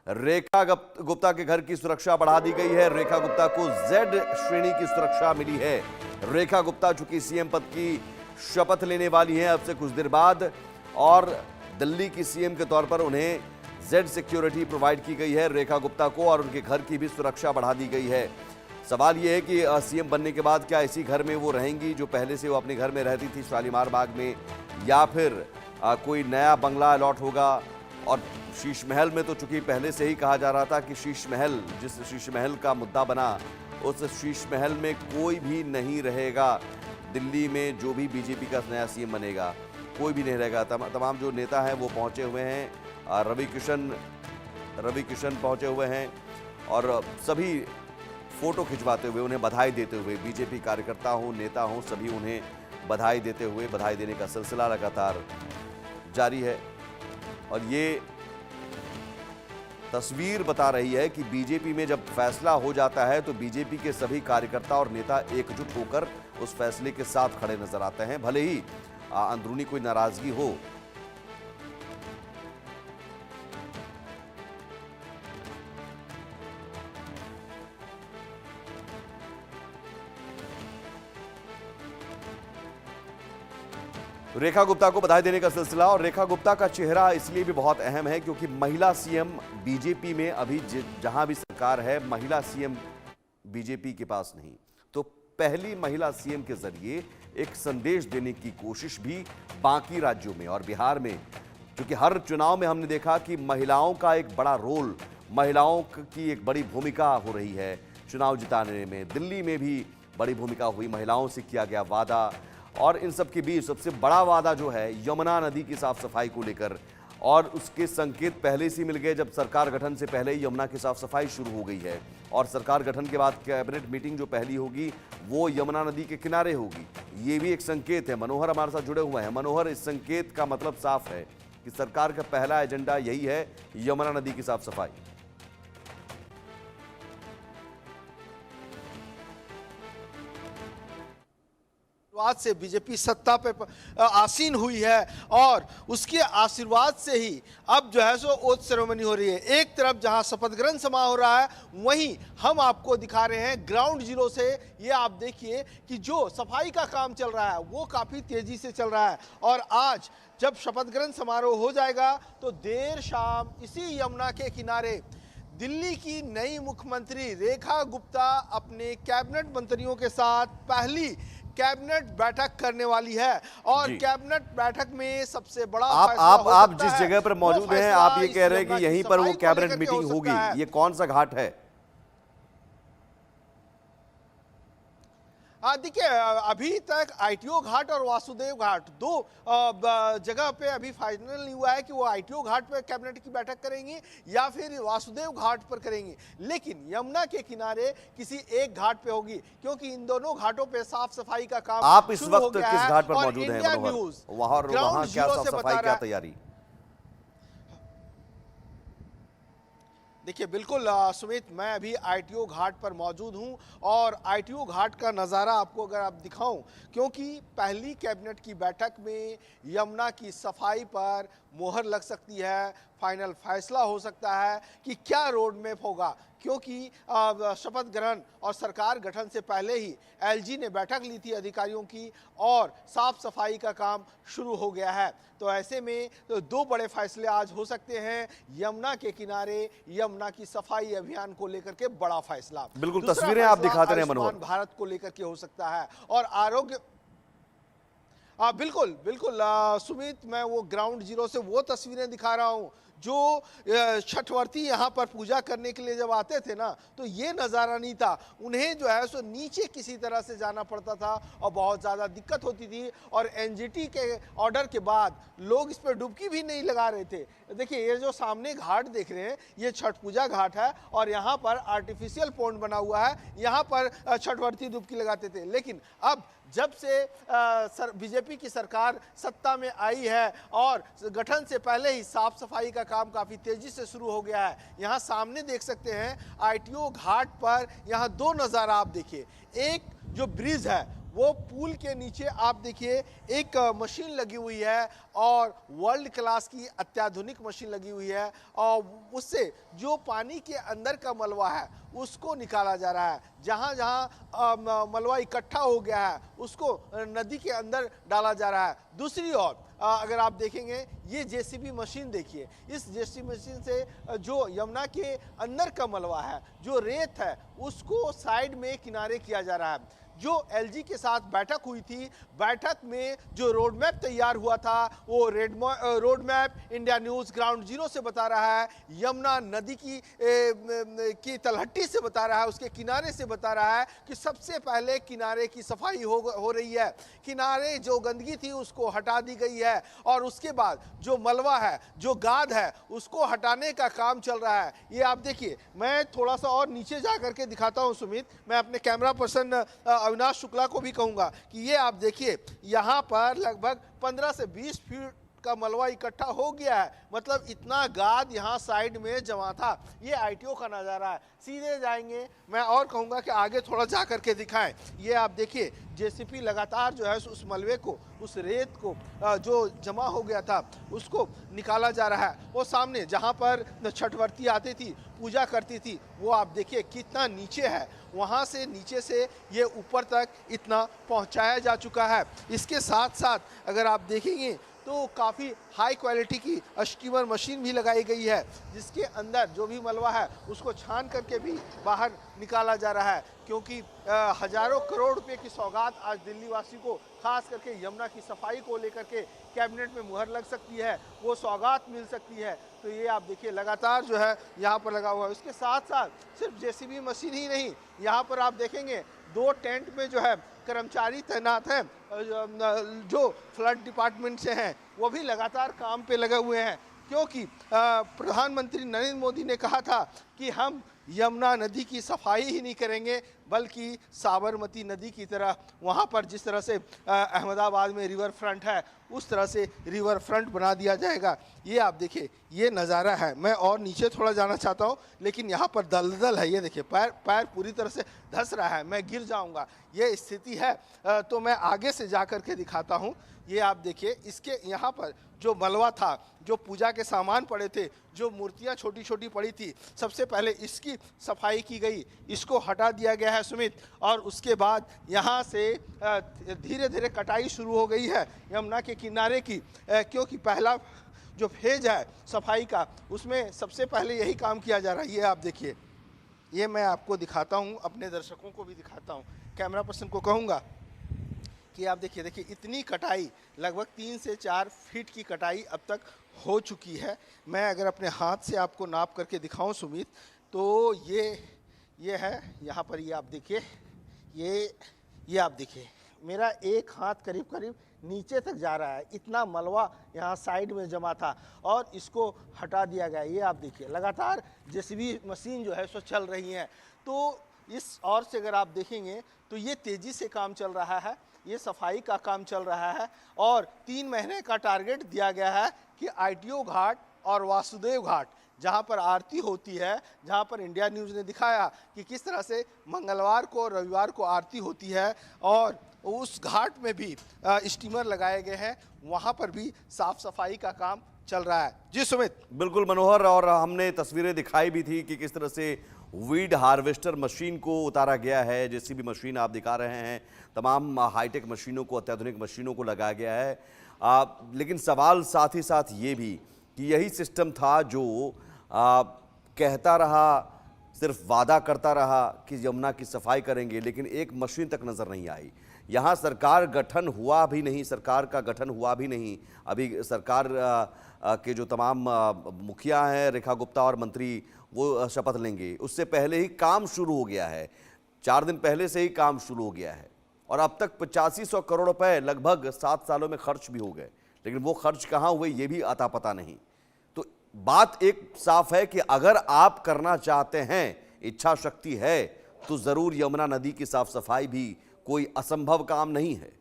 रेखा गुप्ता के घर की सुरक्षा बढ़ा दी गई है। रेखा गुप्ता को जेड श्रेणी की सुरक्षा मिली है। रेखा गुप्ता चूंकि सीएम पद की शपथ लेने वाली हैं अब से कुछ देर बाद, और दिल्ली की सीएम के तौर पर उन्हें जेड सिक्योरिटी प्रोवाइड की गई है। रेखा गुप्ता को और उनके घर की भी सुरक्षा बढ़ा दी गई है। सवाल यह है कि सीएम बनने के बाद क्या इसी घर में वो रहेंगी जो पहले से वो अपने घर में रहती थी शालीमार बाग में, या फिर कोई नया बंगला अलॉट होगा। और शीश महल में तो चूंकि पहले से ही कहा जा रहा था कि शीश महल, जिस शीश महल का मुद्दा बना, उस शीश महल में कोई भी नहीं रहेगा। दिल्ली में जो भी बीजेपी का नया सीएम बनेगा कोई भी नहीं रहेगा। तमाम जो नेता हैं वो पहुंचे हुए हैं। रवि किशन पहुंचे हुए हैं और सभी फोटो खिंचवाते हुए, उन्हें बधाई देते हुए, बीजेपी कार्यकर्ता हो, नेता हो, सभी उन्हें बधाई देते हुए, बधाई देने का सिलसिला लगातार जारी है। और ये तस्वीर बता रही है कि बीजेपी में जब फैसला हो जाता है तो बीजेपी के सभी कार्यकर्ता और नेता एकजुट होकर उस फैसले के साथ खड़े नजर आते हैं, भले ही अंदरूनी कोई नाराजगी हो। रेखा गुप्ता को बधाई देने का सिलसिला, और रेखा गुप्ता का चेहरा इसलिए भी बहुत अहम है क्योंकि महिला सीएम बीजेपी में अभी जहां भी सरकार है, महिला सीएम बीजेपी के पास नहीं। तो पहली महिला सीएम के जरिए एक संदेश देने की कोशिश भी बाकी राज्यों में और बिहार में, क्योंकि हर चुनाव में हमने देखा कि महिलाओं का एक बड़ा रोल, महिलाओं की एक बड़ी भूमिका हो रही है चुनाव जिताने में। दिल्ली में भी बड़ी भूमिका हुई, महिलाओं से किया गया वादा, और इन सब के बीच सबसे बड़ा वादा जो है यमुना नदी की साफ सफाई को लेकर, और उसके संकेत पहले से मिल गए जब सरकार गठन से पहले ही यमुना की साफ सफाई शुरू हो गई है। और सरकार गठन के बाद कैबिनेट मीटिंग जो पहली होगी वो यमुना नदी के किनारे होगी। ये भी एक संकेत है। मनोहर हमारे साथ जुड़े हुए हैं। मनोहर, इस संकेत का मतलब साफ है कि सरकार का पहला एजेंडा यही है, यमुना नदी की साफ सफाई। आशीर्वाद से बीजेपी सत्ता पे आसीन हुई है और उसके आशीर्वाद से ही अब जो है सो ओथ सेरेमनी हो रही है। एक तरफ जहां शपथ ग्रहण समारोह हो रहा है, वहीं हम आपको दिखा रहे हैं ग्राउंड जीरो से। ये आप देखिए कि जो सफाई का काम चल रहा है वो काफी तेजी से चल रहा है, और आज जब शपथ ग्रहण समारोह हो जाएगा तो देर शाम इसी यमुना के किनारे दिल्ली की नई मुख्यमंत्री रेखा गुप्ता अपने कैबिनेट मंत्रियों के साथ पहली कैबिनेट बैठक करने वाली है। और कैबिनेट बैठक में सबसे बड़ा आप जिस जगह पर मौजूद हैं, आप ये कह रहे हैं कि यहीं पर वो कैबिनेट मीटिंग होगी। ये कौन सा घाट है? देखिए, अभी तक आईटीओ घाट और वासुदेव घाट दो जगह पे अभी फाइनल नहीं हुआ है कि वो आईटीओ घाट पे कैबिनेट की बैठक करेंगे या फिर वासुदेव घाट पर करेंगे, लेकिन यमुना के किनारे किसी एक घाट पे होगी, क्योंकि इन दोनों घाटों पे साफ सफाई का काम आप इस वक्त किस घाट पर मौजूद हैं? वहां क्या साफ सफाई, क्या तैयारी? देखिए, बिल्कुल सुमित, मैं अभी आईटीओ घाट पर मौजूद हूं और आईटीओ घाट का नज़ारा आपको अगर आप दिखाऊं, क्योंकि पहली कैबिनेट की बैठक में यमुना की सफाई पर मोहर लग सकती है, फाइनल फैसला हो सकता है कि क्या रोड मैप होगा, क्योंकि शपथ ग्रहण और सरकार गठन से पहले ही एलजी ने बैठक ली थी अधिकारियों की और साफ सफाई का काम शुरू हो गया है। तो ऐसे में तो दो बड़े फैसले आज हो सकते हैं। यमुना के किनारे यमुना की सफाई अभियान को लेकर के बड़ा फैसला, बिल्कुल तस्वीरें आप दिखाते रहे मनोहर, भारत को लेकर के हो सकता है। और आरोग्य बिल्कुल बिल्कुल सुमित, मैं वो ग्राउंड जीरो से वो तस्वीरें दिखा रहा हूँ जो छठवर्ती यहाँ पर पूजा करने के लिए जब आते थे ना, तो ये नज़ारा नहीं था। उन्हें जो है सो नीचे किसी तरह से जाना पड़ता था और बहुत ज़्यादा दिक्कत होती थी, और एनजीटी के ऑर्डर के बाद लोग इस पर डुबकी भी नहीं लगा रहे थे। देखिए, ये जो सामने घाट देख रहे हैं, ये छठ पूजा घाट है और यहाँ पर आर्टिफिशियल पॉन्ड बना हुआ है। यहाँ पर छठवर्ती डुबकी लगाते थे, लेकिन अब जब से बीजेपी की सरकार सत्ता में आई है और गठन से पहले ही साफ सफाई का काम काफ़ी तेजी से शुरू हो गया है। यहाँ सामने देख सकते हैं आईटीओ घाट पर, यहाँ दो नज़ारा आप देखिए। एक जो ब्रिज है वो पुल के नीचे आप देखिए एक मशीन लगी हुई है और वर्ल्ड क्लास की अत्याधुनिक मशीन लगी हुई है और उससे जो पानी के अंदर का मलबा है उसको निकाला जा रहा है। जहां जहां मलबा इकट्ठा हो गया है उसको नदी के अंदर डाला जा रहा है। दूसरी ओर अगर आप देखेंगे ये जेसीबी मशीन देखिए, इस जेसीबी मशीन से जो यमुना के अंदर का मलबा है, जो रेत है, उसको साइड में किनारे किया जा रहा है। जो एलजी के साथ बैठक हुई थी, बैठक में जो रोड मैप तैयार हुआ था वो road map India news ground zero से बता रहा है, यमुना नदी की तलहटी से बता रहा है, उसके किनारे से बता रहा है कि सबसे पहले किनारे की सफाई हो रही है। किनारे जो गंदगी थी उसको हटा दी गई है और उसके बाद जो मलबा है, जो गाद है, उसको हटाने का काम चल रहा है। ये आप देखिए, मैं थोड़ा सा और नीचे जा करके दिखाता हूँ सुमित। मैं अपने कैमरा पर्सन अविनाश शुक्ला को भी कहूंगा कि ये आप देखिए, यहाँ पर लगभग 15 से 20 फीट का मलबा इकट्ठा हो गया है। मतलब इतना गाद यहाँ साइड में जमा था। ये आईटीओ का नज़ारा है। सीधे जाएंगे, मैं और कहूँगा कि आगे थोड़ा जा करके दिखाएं। ये आप देखिए, जेसीपी लगातार जो है उस मलबे को, उस रेत को जो जमा हो गया था उसको निकाला जा रहा है। वो सामने जहाँ पर छठवर्ती आती थी, पूजा करती थी, वो आप देखिए कितना नीचे है। वहाँ से नीचे से ये ऊपर तक इतना पहुँचाया जा चुका है। इसके साथ साथ अगर आप देखेंगे तो काफ़ी हाई क्वालिटी की स्टीमर मशीन भी लगाई गई है, जिसके अंदर जो भी मलबा है उसको छान करके भी बाहर निकाला जा रहा है। क्योंकि हजारों करोड़ रुपए की सौगात आज दिल्ली वासी को, खास करके यमुना की सफाई को लेकर के कैबिनेट में मुहर लग सकती है, वो सौगात मिल सकती है। तो ये आप देखिए लगातार जो है यहाँ पर लगा हुआ है। उसके साथ साथ सिर्फ जेसीबी मशीन ही नहीं, यहाँ पर आप देखेंगे 2 टेंट में जो है कर्मचारी तैनात हैं, जो फ्लड डिपार्टमेंट से हैं, वो भी लगातार काम पे लगे हुए हैं। क्योंकि प्रधानमंत्री नरेंद्र मोदी ने कहा था कि हम यमुना नदी की सफाई ही नहीं करेंगे बल्कि साबरमती नदी की तरह वहाँ पर जिस तरह से अहमदाबाद में रिवर फ्रंट है उस तरह से रिवर फ्रंट बना दिया जाएगा। ये आप देखिए, ये नज़ारा है। मैं और नीचे थोड़ा जाना चाहता हूँ लेकिन यहाँ पर दलदल है। ये देखिए, पैर पूरी तरह से धंस रहा है, मैं गिर जाऊँगा, ये स्थिति है। तो मैं आगे से जा कर के दिखाता हूँ। ये आप देखिए, इसके यहाँ पर जो मलबा था, जो पूजा के सामान पड़े थे, जो मूर्तियाँ छोटी छोटी पड़ी थी, सबसे पहले इसकी सफाई की गई, इसको हटा दिया गया है सुमित। और उसके बाद यहाँ से धीरे धीरे कटाई शुरू हो गई है यमुना के किनारे की। क्योंकि पहला जो फेज है सफाई का, उसमें सबसे पहले यही काम किया जा रहा है। ये आप देखिए, ये मैं आपको दिखाता हूँ, अपने दर्शकों को भी दिखाता हूँ, कैमरा पर्सन को कहूँगा कि आप देखिए इतनी कटाई, लगभग 3 से 4 फीट की कटाई अब तक हो चुकी है। मैं अगर अपने हाथ से आपको नाप करके दिखाऊं सुमित, तो ये है यहाँ पर, ये आप देखिए, ये आप देखिए, मेरा एक हाथ करीब करीब नीचे तक जा रहा है। इतना मलबा यहाँ साइड में जमा था और इसको हटा दिया गया। ये आप देखिए, लगातार जेसीबी मशीन जो है सो चल रही हैं। तो इस ओर से अगर आप देखेंगे तो ये तेज़ी से काम चल रहा है, ये सफाई का काम चल रहा है। और 3 महीने का टारगेट दिया गया है कि आईटीओ घाट और वासुदेव घाट, जहां पर आरती होती है, जहां पर इंडिया न्यूज़ ने दिखाया कि किस तरह से मंगलवार को और रविवार को आरती होती है, और उस घाट में भी स्टीमर लगाए गए हैं, वहां पर भी साफ सफाई का काम चल रहा है। जी सुमित। बिल्कुल मनोहर, और हमने तस्वीरें दिखाई भी थी कि किस तरह से वीड हार्वेस्टर मशीन को उतारा गया है। जेसीबी मशीन आप दिखा रहे हैं, तमाम हाईटेक मशीनों को, अत्याधुनिक मशीनों को लगाया गया है। लेकिन सवाल साथ ही साथ ये भी कि यही सिस्टम था जो कहता रहा, सिर्फ वादा करता रहा कि यमुना की सफाई करेंगे, लेकिन एक मशीन तक नज़र नहीं आई। यहाँ सरकार गठन हुआ भी नहीं, सरकार का गठन हुआ भी नहीं। अभी सरकार के जो तमाम मुखिया हैं, रेखा गुप्ता और मंत्री, वो शपथ लेंगे। उससे पहले ही काम शुरू हो गया है, 4 दिन पहले से ही काम शुरू हो गया है। और अब तक 8500 करोड़ रुपए लगभग 7 सालों में खर्च भी हो गए, लेकिन वो खर्च कहाँ हुए ये भी अता पता नहीं। तो बात एक साफ है कि अगर आप करना चाहते हैं, इच्छा शक्ति है, तो ज़रूर यमुना नदी की साफ सफाई भी कोई असंभव काम नहीं है।